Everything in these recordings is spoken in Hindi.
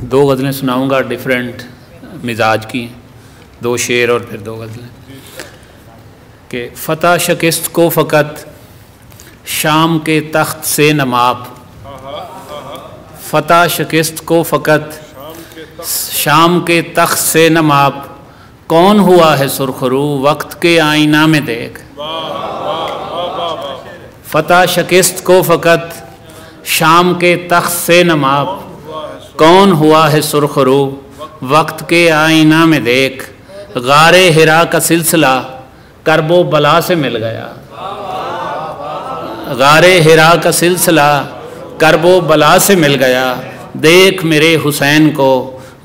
दो गज़लें सुनाऊंगा डिफरेंट मिजाज की, दो शेर और फिर दो गज़लें। कि फ़तह शिकस्त को फ़कत शाम के तख्त से न माप, फ़तह शिकस्त को फ़कत शाम के तख्त से न माप, कौन हुआ है सुरखरू वक्त के आईना में देख। फ़तह शिकस्त को फ़कत शाम के तख्त से न माप, कौन हुआ है सुरखरू वक्त के आईना में देख। गारे हिरा का सिलसिला करबो बला से मिल गया, गारे हिरा का सिलसिला करबो बला से मिल गया। देख मेरे हुसैन को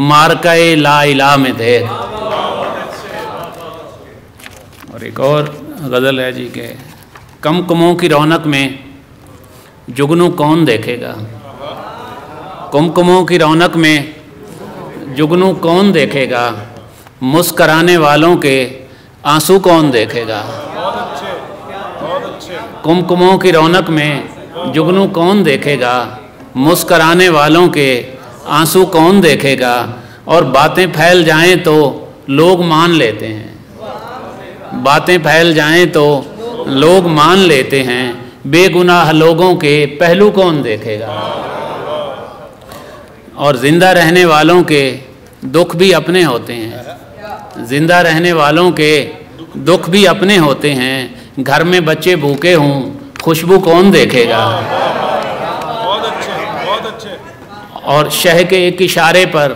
मारकाए ला इला में देख। और एक और गज़ल है जी के कम कमों की रौनक में जुगनू कौन देखेगा, कुमकुमों की रौनक में जुगनू कौन देखेगा, मुस्कराने वालों के आंसू कौन देखेगा। कुमकुमों की रौनक में जुगनू कौन देखेगा, मुस्कराने वालों के आंसू कौन देखेगा। और बातें फैल जाएं तो लोग मान लेते हैं, बातें फैल जाएं तो लोग मान लेते हैं, बेगुनाह लोगों के पहलू कौन देखेगा। और ज़िंदा रहने वालों के दुख भी अपने होते हैं, ज़िंदा रहने वालों के दुख भी अपने होते हैं। घर में बच्चे भूखे हों खुशबू कौन देखेगा। बहुत अच्छे, बहुत अच्छे। और शाह के एक इशारे पर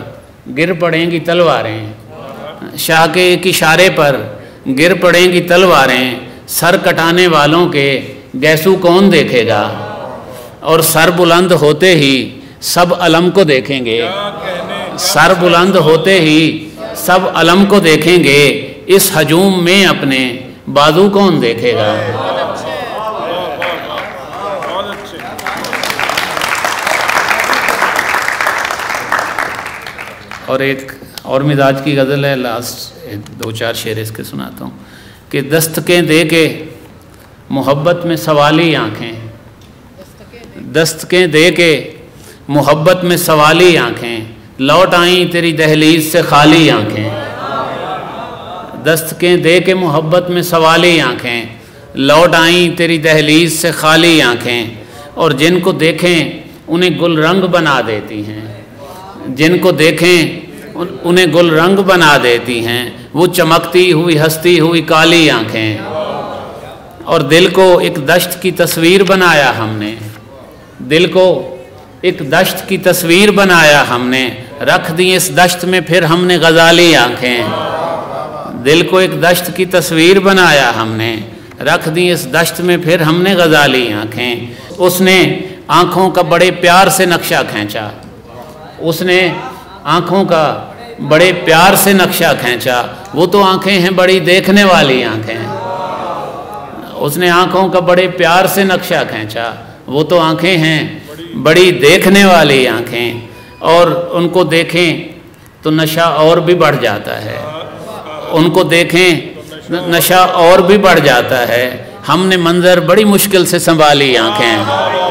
गिर पड़ेंगी तलवारें, शाह के एक इशारे पर गिर पड़ेंगी तलवारें, सर कटाने वालों के गैसू कौन देखेगा। और सर बुलंद होते ही सब अलम को देखेंगे, सर बुलंद होते ही सब अलम को देखेंगे। इस हजूम में अपने बाजू कौन देखेगा। और एक और मिजाज की गज़ल है, लास्ट दो चार शेर इसके सुनाता हूँ। कि दस्तकें दे के मोहब्बत में सवाली आँखें, दस्तकें दे के मोहब्बत में सवाली आँखें, लौट आईं तेरी दहलीज से खाली आँखें। दस्तकें दे के मोहब्बत में सवाली आँखें, लौट आईं तेरी दहलीज से खाली आँखें। और जिनको देखें उन्हें गुलरंग बना देती हैं, जिनको देखें उन्हें गुलरंग बना देती हैं, वो चमकती हुई हंसती हुई काली आँखें। और दिल को एक दश्त की तस्वीर बनाया हमने, दिल को एक दश्त की तस्वीर बनाया हमने, रख दी इस दश्त में फिर हमने गजाली आँखें। दिल को एक दश्त की तस्वीर बनाया हमने, रख दी इस दश्त में फिर हमने गजाली आँखें। उसने आँखों का बड़े प्यार से नक्शा खींचा, उसने आँखों का बड़े प्यार से नक्शा खींचा, वो तो आँखें हैं बड़ी देखने वाली आँखें। उसने आँखों का बड़े प्यार से नक्शा खींचा, वो तो आँखें हैं बड़ी देखने वाली आँखें। और उनको देखें तो नशा और भी बढ़ जाता है, उनको देखें नशा और भी बढ़ जाता है। हमने मंजर बड़ी मुश्किल से संभाली आँखें।